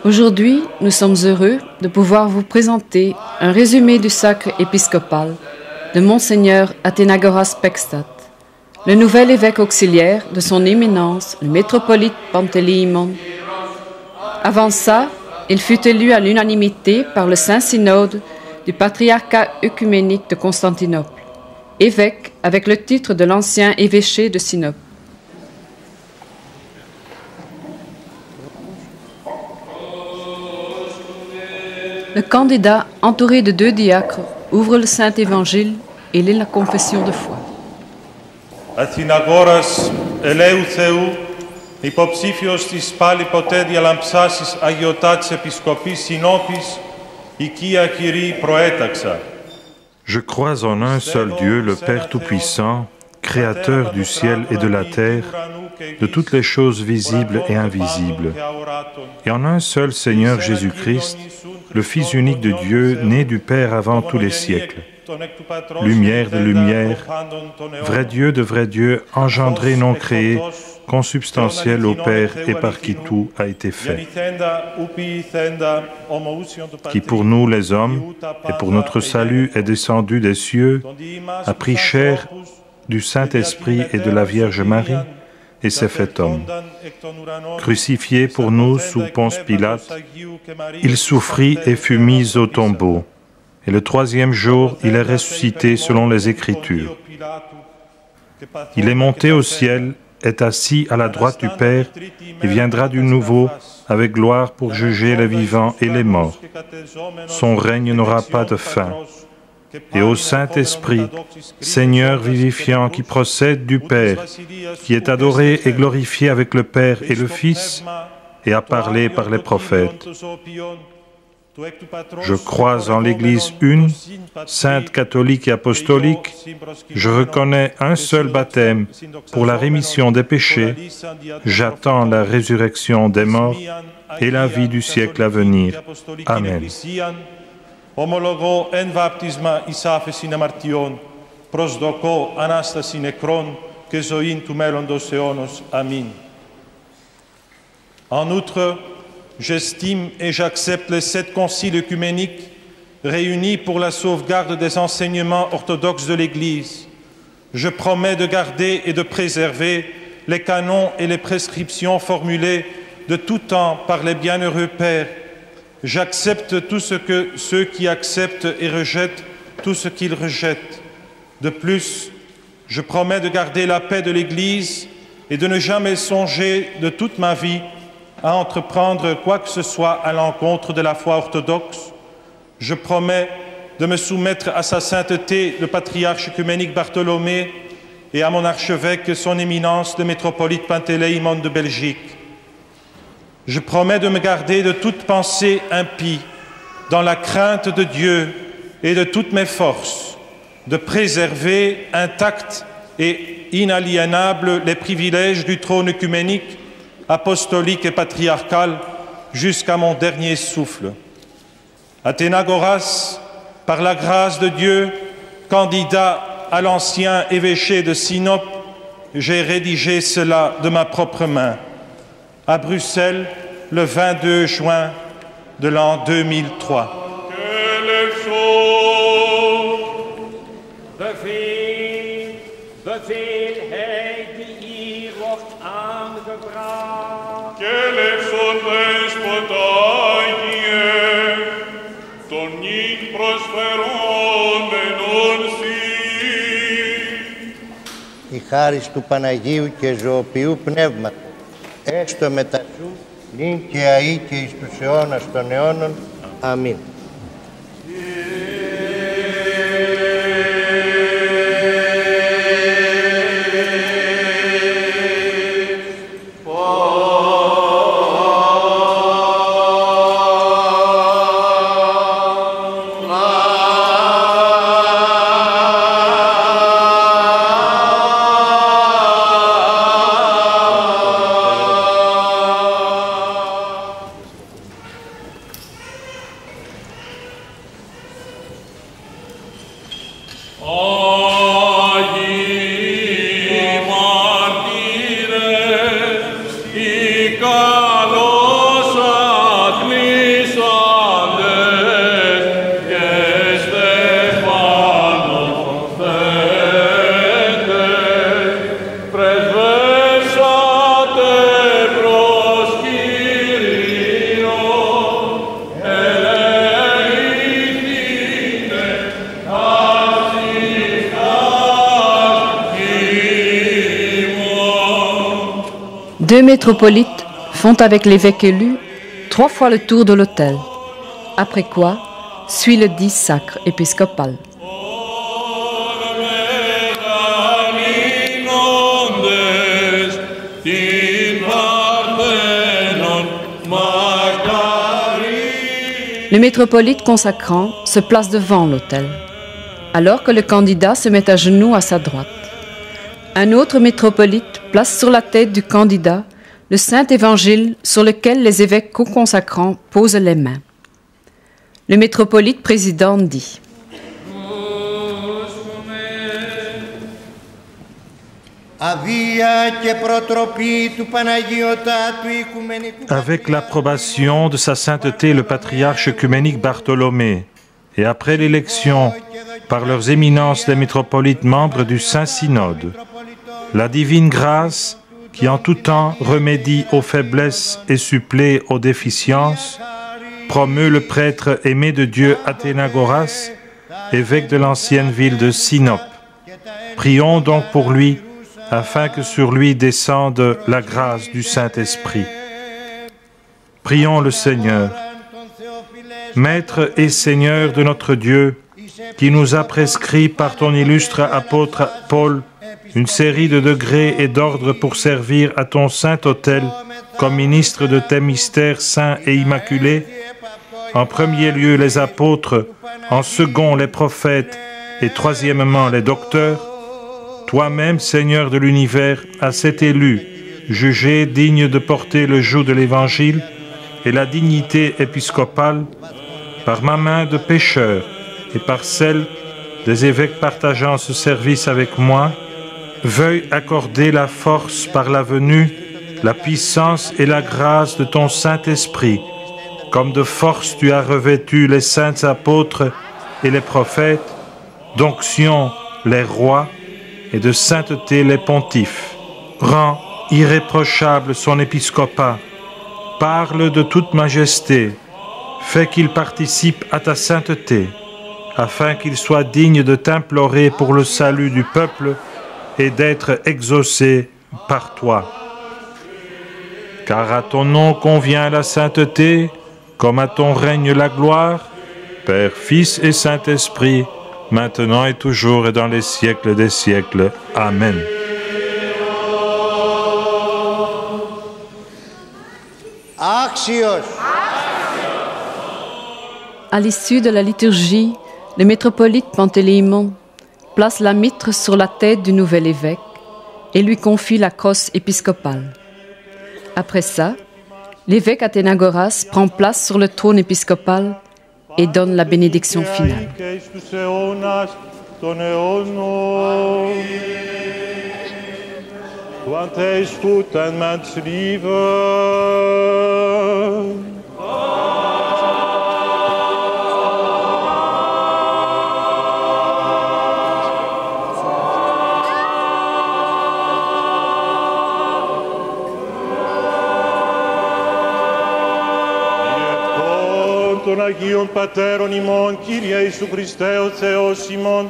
Aujourd'hui, nous sommes heureux de pouvoir vous présenter un résumé du sacre épiscopal de Monseigneur Athénagoras Pextat, le nouvel évêque auxiliaire de son éminence, le métropolite Pantéléïmon. Avant ça, il fut élu à l'unanimité par le Saint-Synode du Patriarcat œcuménique de Constantinople, évêque avec le titre de l'ancien évêché de Sinope. Le candidat, entouré de 2 diacres, ouvre le Saint-Évangile et lit la confession de foi. Αθηναγόρας ελέου Θεού, υποψήφιος της πάλι ποτέ διαλαμψάσης αγιωτά της Επισκοπής Συνόπης, οικία Κυρί προέταξα. Je crois en un seul Dieu, le Père Tout-Puissant, Créateur du ciel et de la terre, de toutes les choses visibles et invisibles, et en un seul Seigneur Jésus-Christ, le Fils unique de Dieu, né du Père avant tous les siècles, lumière de lumière, vrai Dieu de vrai Dieu, engendré, non créé, consubstantiel au Père et par qui tout a été fait, qui pour nous les hommes et pour notre salut est descendu des cieux, a pris chair du Saint-Esprit et de la Vierge Marie, et s'est fait homme. Crucifié pour nous sous Ponce Pilate, il souffrit et fut mis au tombeau. Et le 3e jour, il est ressuscité selon les Écritures. Il est monté au ciel, est assis à la droite du Père, et viendra du nouveau avec gloire pour juger les vivants et les morts. Son règne n'aura pas de fin. Et au Saint-Esprit, Seigneur vivifiant qui procède du Père, qui est adoré et glorifié avec le Père et le Fils, et a parlé par les prophètes. Je crois en l'Église une, sainte, catholique et apostolique. Je reconnais un seul baptême pour la rémission des péchés. J'attends la résurrection des morts et la vie du siècle à venir. Amen. Ομολογώ εν βάπτισμα εις άφεσιν αμαρτιών, προσδοκώ Ανάσταση νεκρών και ζωήν του μέλλοντος αιώνος. Amen. En outre, j'estime et j'accepte les 7 conciles œcuméniques réunis pour la sauvegarde des enseignements orthodoxes de l'Église. Je promets de garder et de préserver les canons et les prescriptions formulées de tout temps par les bienheureux pères. J'accepte tout ce que ceux qui acceptent et rejettent tout ce qu'ils rejettent. De plus, je promets de garder la paix de l'Église et de ne jamais songer de toute ma vie à entreprendre quoi que ce soit à l'encontre de la foi orthodoxe. Je promets de me soumettre à sa sainteté, le patriarche œcuménique Bartholomé, et à mon archevêque, son éminence, le métropolite Pantéléïmon de Belgique. Je promets de me garder de toute pensée impie, dans la crainte de Dieu et de toutes mes forces, de préserver intacts et inaliénables les privilèges du trône œcuménique, apostolique et patriarcal jusqu'à mon dernier souffle. Athénagoras, par la grâce de Dieu, candidat à l'ancien évêché de Sinope, j'ai rédigé cela de ma propre main. À Bruxelles, le 22 juin de l'an 2003. Beveelheid die hier wordt aangebracht. Quelle sorpresa spontanea, ton niet prosperon menonsi. Η χάρις του Παναγίου και ζωοποιού πνεύματος, έστω μεταξύ νυν και αεί και εις τους αιώνας των αιώνων. Αμήν. 2 métropolites font avec l'évêque élu 3 fois le tour de l'autel, après quoi suit le dit sacre épiscopal. Le métropolite consacrant se place devant l'autel, alors que le candidat se met à genoux à sa droite. Un autre métropolite place sur la tête du candidat le saint évangile sur lequel les évêques co-consacrants posent les mains. Le métropolite président dit: Avec l'approbation de sa sainteté le patriarche œcuménique Bartholomée, et après l'élection par leurs éminences les métropolites membres du Saint-Synode, la divine grâce qui en tout temps remédie aux faiblesses et supplée aux déficiences, promeut le prêtre aimé de Dieu Athénagoras, évêque de l'ancienne ville de Sinope. Prions donc pour lui, afin que sur lui descende la grâce du Saint-Esprit. Prions le Seigneur. Maître et Seigneur de notre Dieu, qui nous a prescrit par ton illustre apôtre Paul une série de degrés et d'ordres pour servir à ton saint autel comme ministre de tes mystères saints et immaculés, en premier lieu les apôtres, en second les prophètes et troisièmement les docteurs, toi-même, Seigneur de l'univers, à cet élu, jugé digne de porter le joug de l'Évangile et la dignité épiscopale, par ma main de pécheur et par celle des évêques partageant ce service avec moi, veuille accorder la force par la venue, la puissance et la grâce de ton Saint-Esprit, comme de force tu as revêtu les saints apôtres et les prophètes, d'onction les rois, et de sainteté les pontifes. Rends irréprochable son épiscopat, parle de toute majesté, fais qu'il participe à ta sainteté, afin qu'il soit digne de t'implorer pour le salut du peuple et d'être exaucé par toi. Car à ton nom convient la sainteté, comme à ton règne la gloire, Père, Fils et Saint-Esprit, maintenant et toujours et dans les siècles des siècles. Amen. Άξιος. À l'issue de la liturgie, le métropolite Pantéléimon place la mitre sur la tête du nouvel évêque et lui confie la crosse épiscopale. Après ça, l'évêque Athénagoras prend place sur le trône épiscopal et donne la bénédiction finale. Των Αγίων Πατέρων ημών, Κύριε Ιησού Χριστέ, ο Θεός ημών,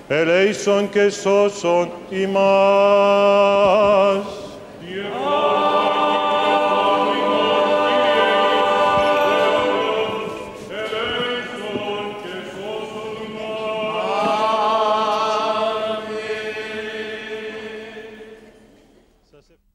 ελέησον και σώσον ημάς. Amen.